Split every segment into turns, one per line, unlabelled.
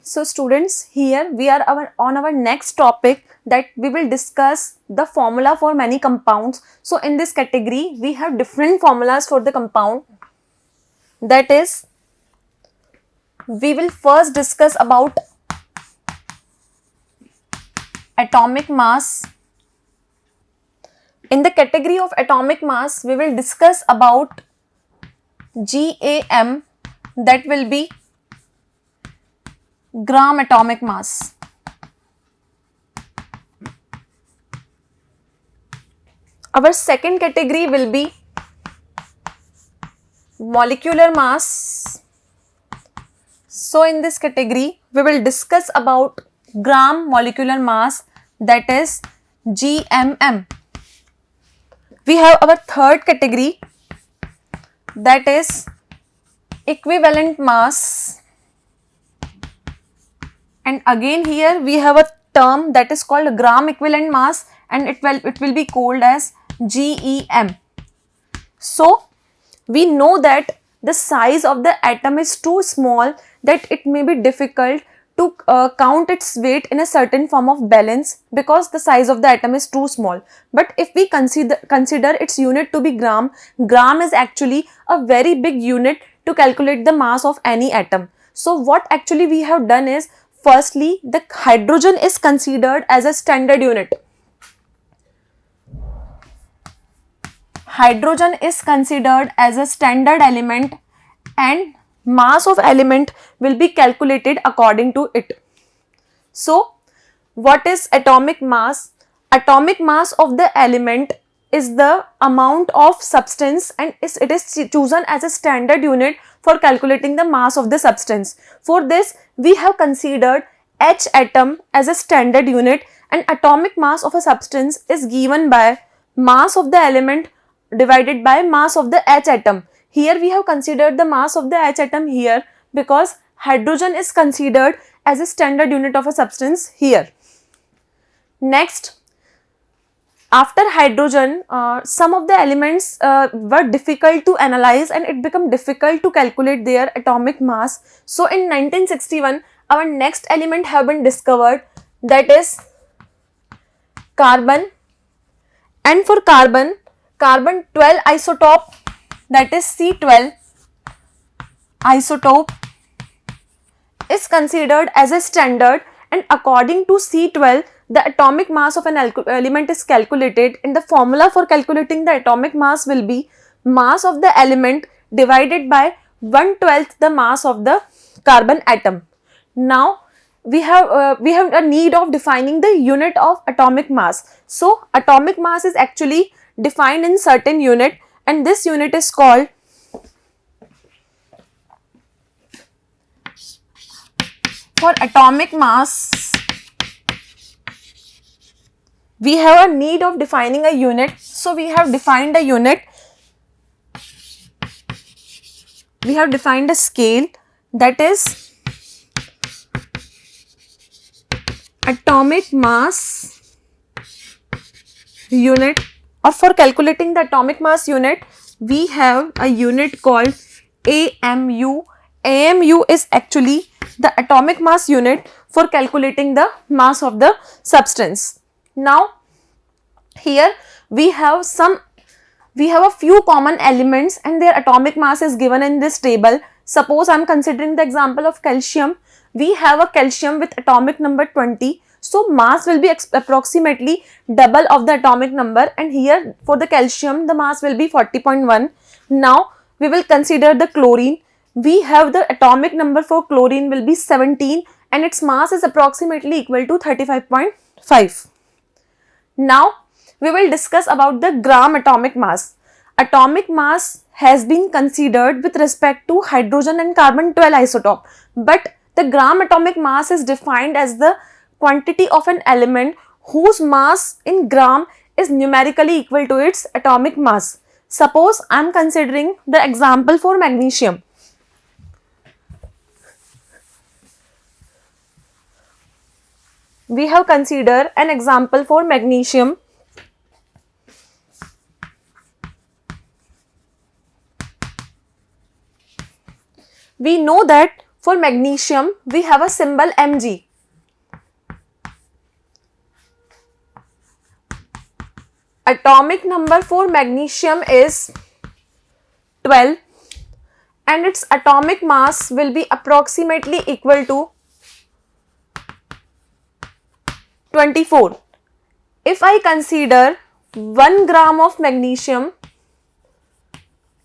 So students, here we are on our next topic that we will discuss the formula for many compounds. So in this category we have different formulas for the compound. That is, we will first discuss about atomic mass. In the category of atomic mass, we will discuss about GAM, that will be gram atomic mass. Our second category will be molecular mass. So in this category, we will discuss about gram molecular mass, that is GMM. We have our third category, that is equivalent mass, and again here we have a term that is called gram equivalent mass, and it will be called as GEM. So we know that the size of the atom is too small that it may be difficult to count its weight in a certain form of balance because the size of the atom is too small. But if we consider its unit to be gram is actually a very big unit to calculate the mass of any atom. So what actually we have done is, firstly, the hydrogen is considered as a standard unit. Hydrogen is considered as a standard element and mass of element will be calculated according to it. So what is atomic mass? Atomic mass of the element is the amount of substance, and it is chosen as a standard unit for calculating the mass of the substance. For this, we have considered H atom as a standard unit, and atomic mass of a substance is given by mass of the element divided by mass of the H atom. Here we have considered the mass of the H atom here because hydrogen is considered as a standard unit of a substance here. Next, after hydrogen, some of the elements were difficult to analyze and it became difficult to calculate their atomic mass. So in 1961, our next element have been discovered, that is carbon. And for carbon 12 isotope, that is C12 isotope, is considered as a standard, and according to C12 the atomic mass of an element is calculated, and the formula for calculating the atomic mass will be mass of the element divided by 1/12 the mass of the carbon atom. Now we have a need of defining the unit of atomic mass. So atomic mass is actually defined in certain unit, and this unit is called for atomic mass. We have a need of defining a unit, so we have defined a unit. We have defined a scale, that is atomic mass unit, or for calculating the atomic mass unit we have a unit called AMU. AMU is actually the atomic mass unit for calculating the mass of the substance. Now here we have a few common elements and their atomic mass is given in this table. Suppose I am considering the example of calcium. We have a calcium with atomic number 20. So mass will be approximately double of the atomic number, and here for the calcium the mass will be 40.1. Now we will consider the chlorine. We have the atomic number for chlorine will be 17 and its mass is approximately equal to 35.5. Now we will discuss about the gram atomic mass. Atomic mass has been considered with respect to hydrogen and carbon 12 isotope, but the gram atomic mass is defined as the quantity of an element whose mass in gram is numerically equal to its atomic mass. Suppose I am considering the example for magnesium. We have considered an example for magnesium. We know that For magnesium, we have a symbol Mg. Atomic number for magnesium is 12 and its atomic mass will be approximately equal to 24. If I consider 1 gram of magnesium,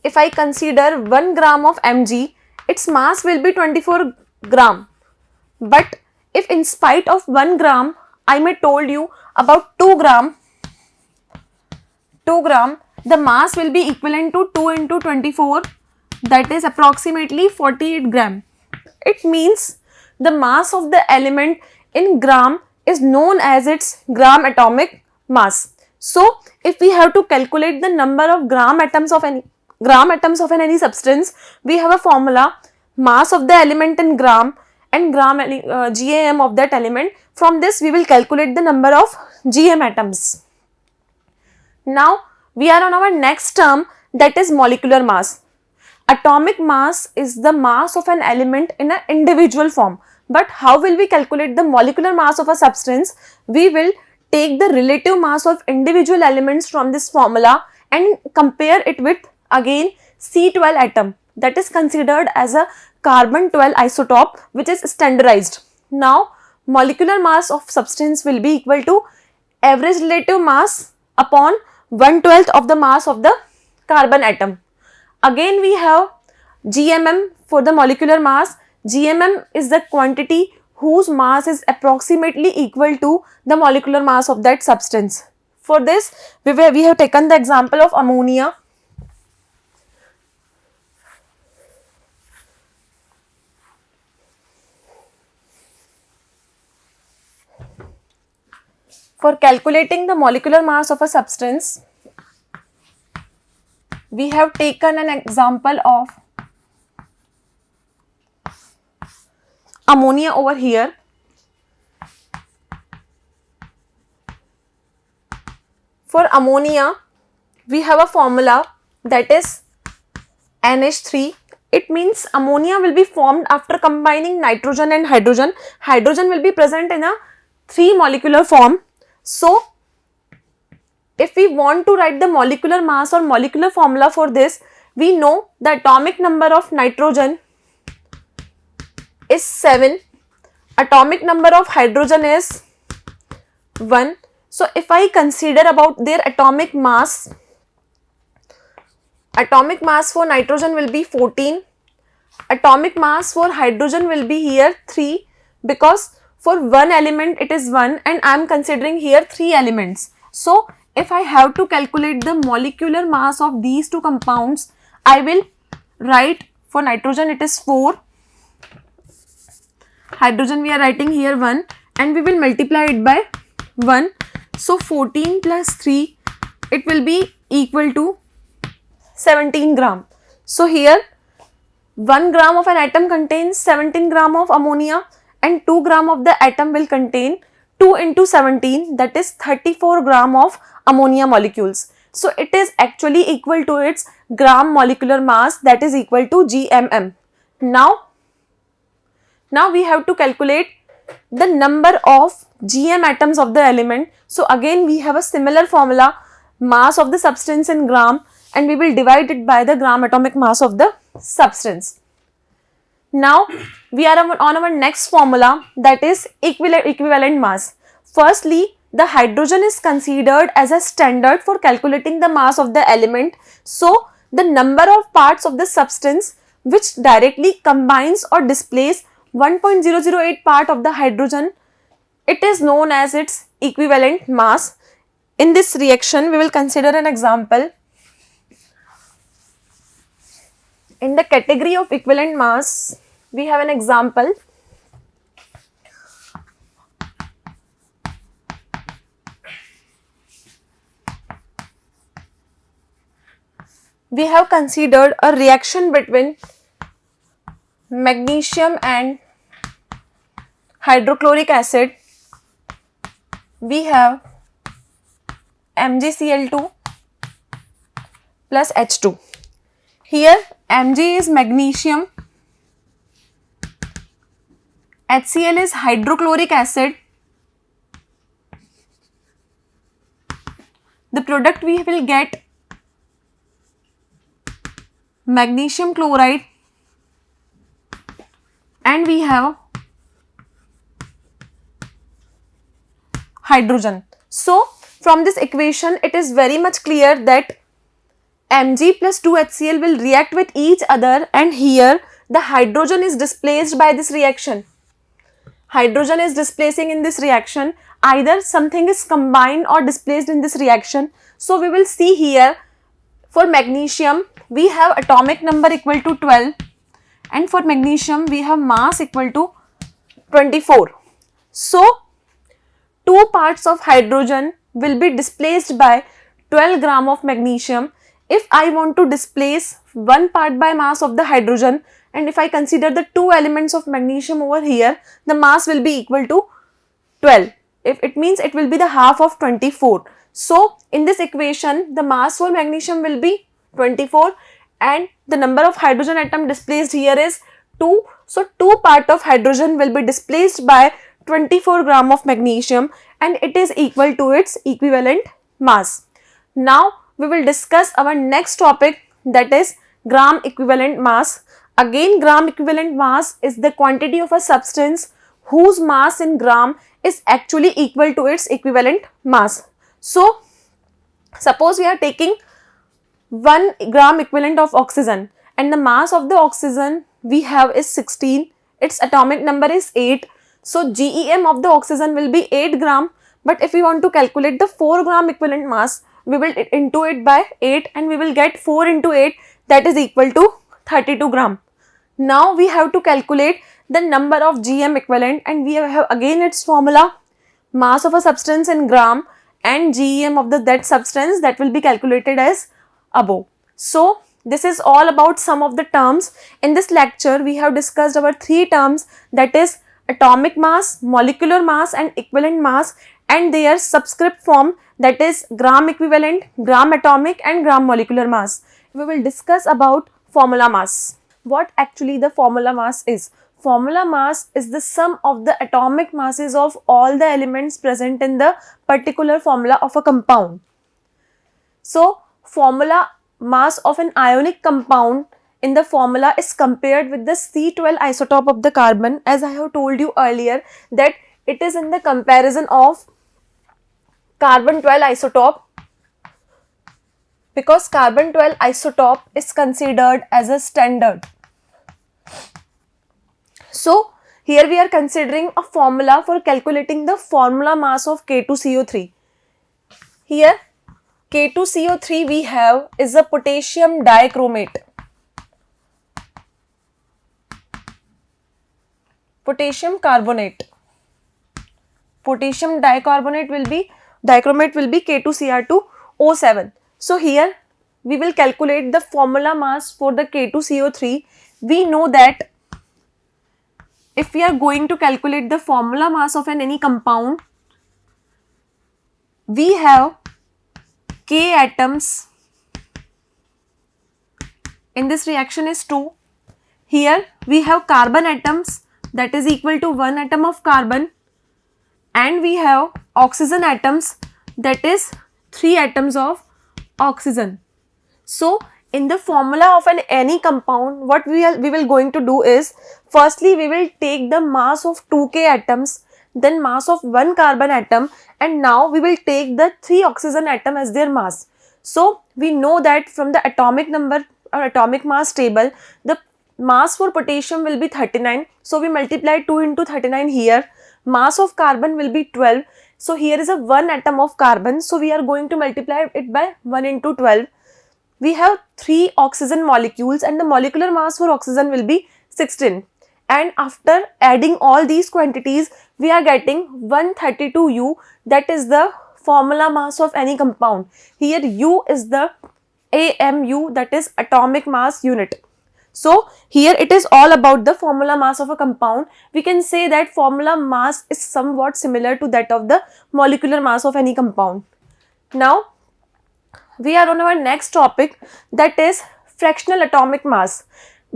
if I consider 1 gram of Mg, its mass will be 24 gram. But if in spite of 1 gram, I may told you about 2 gram, the mass will be equivalent to 2 into 24, that is approximately 48 gram. It means the mass of the element in gram is known as its gram atomic mass. So if we have to calculate the number of gram atoms of any substance, we have a formula: mass of the element in gram and GAM of that element. From this we will calculate the number of GM atoms. Now we are on our next term, that is molecular mass. Atomic mass is the mass of an element in an individual form. But how will we calculate the molecular mass of a substance? We will take the relative mass of individual elements from this formula and compare it with again C12 atom, that is considered as a carbon 12 isotope which is standardized. Now molecular mass of substance will be equal to average relative mass upon 1/12 of the mass of the carbon atom. Again we have GMM for the molecular mass. GMM is the quantity whose mass is approximately equal to the molecular mass of that substance. For this we have taken the example of ammonia. For calculating the molecular mass of a substance, we have taken an example of ammonia over here. For ammonia, we have a formula, that is NH3. It means ammonia will be formed after combining nitrogen and hydrogen. Hydrogen will be present in a 3 molecular form. So if we want to write the molecular mass or molecular formula for this, we know the atomic number of nitrogen is 7, atomic number of hydrogen is 1. So if I consider about their atomic mass for nitrogen will be 14, atomic mass for hydrogen will be here 3, because for one element it is 1 and I am considering here 3 elements. So if I have to calculate the molecular mass of these two compounds, I will write for nitrogen it is 4, hydrogen we are writing here 1, and we will multiply it by 1. So 14 plus 3, it will be equal to 17 gram. So here 1 gram of an atom contains 17 gram of ammonia and 2 gram of the atom will contain 2 into 17, that is 34 gram of ammonia molecules. So it is actually equal to its gram molecular mass, that is equal to GMM. Now we have to calculate the number of GM atoms of the element. So again we have a similar formula, mass of the substance in gram, and we will divide it by the gram atomic mass of the substance. Now we are on our next formula, that is equivalent mass. Firstly, the hydrogen is considered as a standard for calculating the mass of the element. So the number of parts of the substance which directly combines or displays 1.008 part of the hydrogen, it is known as its equivalent mass. In this reaction, we will consider an example. In the category of equivalent mass, we have an example. We have considered a reaction between magnesium and hydrochloric acid. We have MgCl2 plus H2. Here Mg is magnesium HCl is hydrochloric acid. The product we will get magnesium chloride, and we have hydrogen. So from this equation it is very much clear that Mg plus 2HCl will react with each other, and here the hydrogen is displaced by this reaction. Hydrogen is displacing in this reaction, either something is combined or displaced in this reaction. So we will see here for magnesium we have atomic number equal to 12, and for magnesium we have mass equal to 24. So 2 parts of hydrogen will be displaced by 12 gram of magnesium. If I want to displace 1 part by mass of the hydrogen, and if I consider the 2 elements of magnesium over here, the mass will be equal to 12. If it means it will be the half of 24. So in this equation the mass for magnesium will be 24, and the number of hydrogen atom displaced here is 2. So 2 part of hydrogen will be displaced by 24 gram of magnesium, and it is equal to its equivalent mass. Now we will discuss our next topic, that is gram equivalent mass. Again, gram equivalent mass is the quantity of a substance whose mass in gram is actually equal to its equivalent mass. So suppose we are taking 1 gram equivalent of oxygen, and the mass of the oxygen we have is 16, its atomic number is 8. So GEM of the oxygen will be 8 gram, but if we want to calculate the 4 gram equivalent mass, we will into it by 8, and we will get 4 into 8, that is equal to 32 gram. Now we have to calculate the number of GM equivalent, and we have again its formula, mass of a substance in gram and GEM of that substance, that will be calculated as above. So this is all about some of the terms. In this lecture we have discussed our 3 terms, that is atomic mass, molecular mass and equivalent mass, and their subscript form, that is gram equivalent, gram atomic and gram molecular mass. We will discuss about formula mass. What actually the formula mass is? Formula mass is the sum of the atomic masses of all the elements present in the particular formula of a compound. So formula mass of an ionic compound in the formula is compared with the C12 isotope of the carbon, as I have told you earlier that it is in the comparison of carbon 12 isotope, because carbon 12 isotope is considered as a standard. So here we are considering a formula for calculating the formula mass of K2CO3. Here K2CO3 we have is a potassium dichromate. Potassium carbonate. Potassium dichromate will be K2Cr2O7. So here we will calculate the formula mass for the K2CO3. We know that if we are going to calculate the formula mass of any compound, we have K atoms. In this reaction is 2. Here we have carbon atoms, that is equal to 1 atom of carbon, and we have oxygen atoms, that is 3 atoms of oxygen. So in the formula of any compound, what we will going to do is, firstly we will take the mass of 2K atoms, then mass of 1 carbon atom, and now we will take the 3 oxygen atom as their mass. So we know that from the atomic number or atomic mass table, the mass for potassium will be 39. So we multiply 2 into 39 here. Mass of carbon will be 12. So here is a 1 atom of carbon. So we are going to multiply it by 1 into 12. We have 3 oxygen molecules, and the molecular mass for oxygen will be 16. And after adding all these quantities, we are getting 132U, that is the formula mass of any compound. Here U is the AMU, that is atomic mass unit. So here it is all about the formula mass of a compound. We can say that formula mass is somewhat similar to that of the molecular mass of any compound. Now we are on our next topic, that is fractional atomic mass.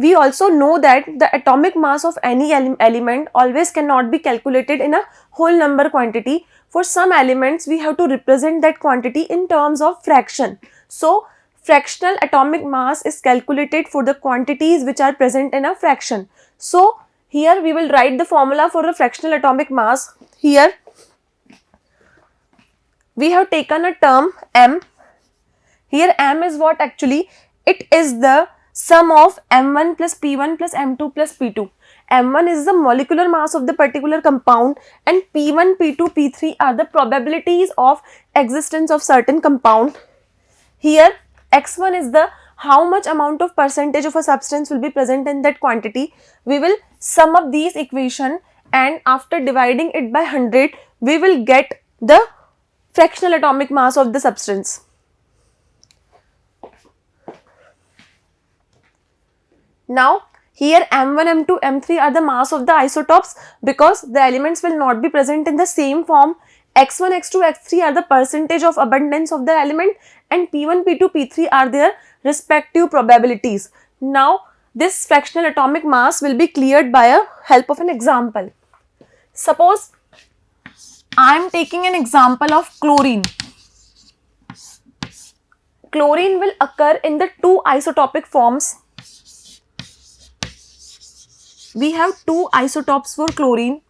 we also know that the atomic mass of any element always cannot be calculated in a whole number quantity. For some elements, we have to represent that quantity in terms of fraction. So, fractional atomic mass is calculated for the quantities which are present in a fraction. So, here we will write the formula for the fractional atomic mass. Here, we have taken a term m. Here m is what actually? It is the sum of m1 plus p1 plus m2 plus p2. m1 is the molecular mass of the particular compound and p1, p2, p3 are the probabilities of existence of certain compound. Here x1 is the how much amount of percentage of a substance will be present in that quantity. We will sum up these equation and after dividing it by 100 we will get the fractional atomic mass of the substance. Now here m1, m2, m3 are the mass of the isotopes because the elements will not be present in the same form. x1, x2, x3 are the percentage of abundance of the element and p1, p2, p3 are their respective probabilities. Now this fractional atomic mass will be cleared by a help of an example. Suppose I am taking an example of chlorine. Chlorine will occur in the two isotopic forms. We have two isotopes for chlorine,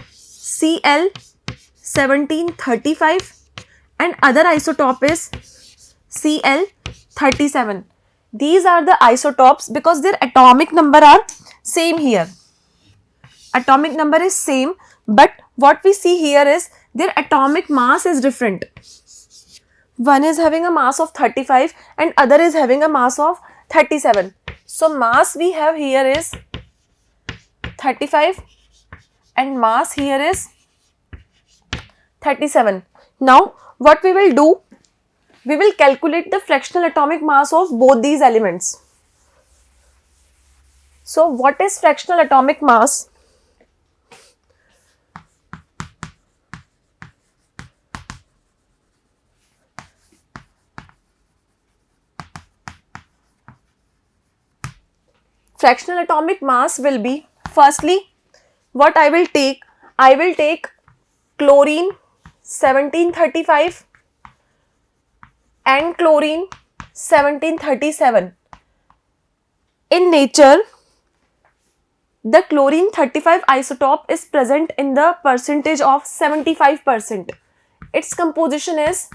Cl1735 and other isotope is Cl37. These are the isotopes because their atomic number are same here. Atomic number is same, but what we see here is their atomic mass is different. One is having a mass of 35 and other is having a mass of 37. So mass we have here is 35 and mass here is 37. Now what we will do, we will calculate the fractional atomic mass of both these elements. So what is fractional atomic mass? Fractional atomic mass will be, firstly, what I will take chlorine 1735 and chlorine 1737. In nature, the chlorine 35 isotope is present in the percentage of 75%. Its composition is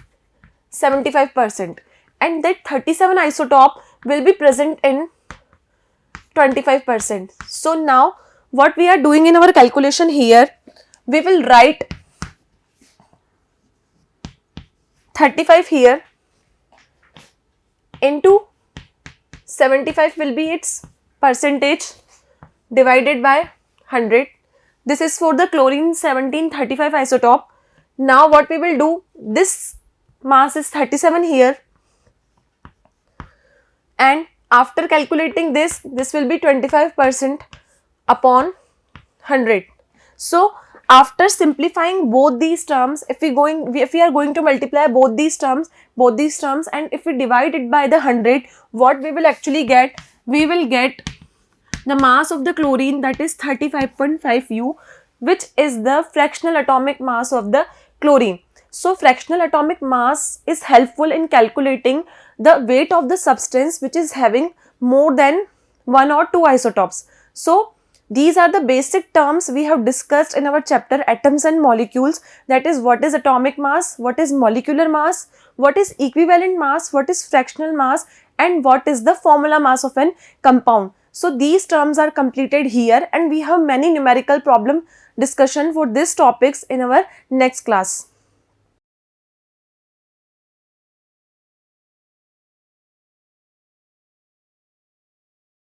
75% and that 37 isotope will be present in 25%. So now what we are doing in our calculation here, we will write 35 here into 75 will be its percentage divided by 100. This is for the chlorine 1735 isotope. Now what we will do, this mass is 37 here and after calculating this will be 25% upon 100. So after simplifying both these terms, if we are going to multiply both these terms and if we divide it by the 100, what we will actually get? We will get the mass of the chlorine, that is 35.5 U, which is the fractional atomic mass of the chlorine. So fractional atomic mass is helpful in calculating the weight of the substance which is having more than one or two isotopes. So these are the basic terms we have discussed in our chapter Atoms and Molecules, that is what is atomic mass, what is molecular mass, what is equivalent mass, what is fractional mass and what is the formula mass of an compound. So these terms are completed here and we have many numerical problem discussion for these topics in our next class.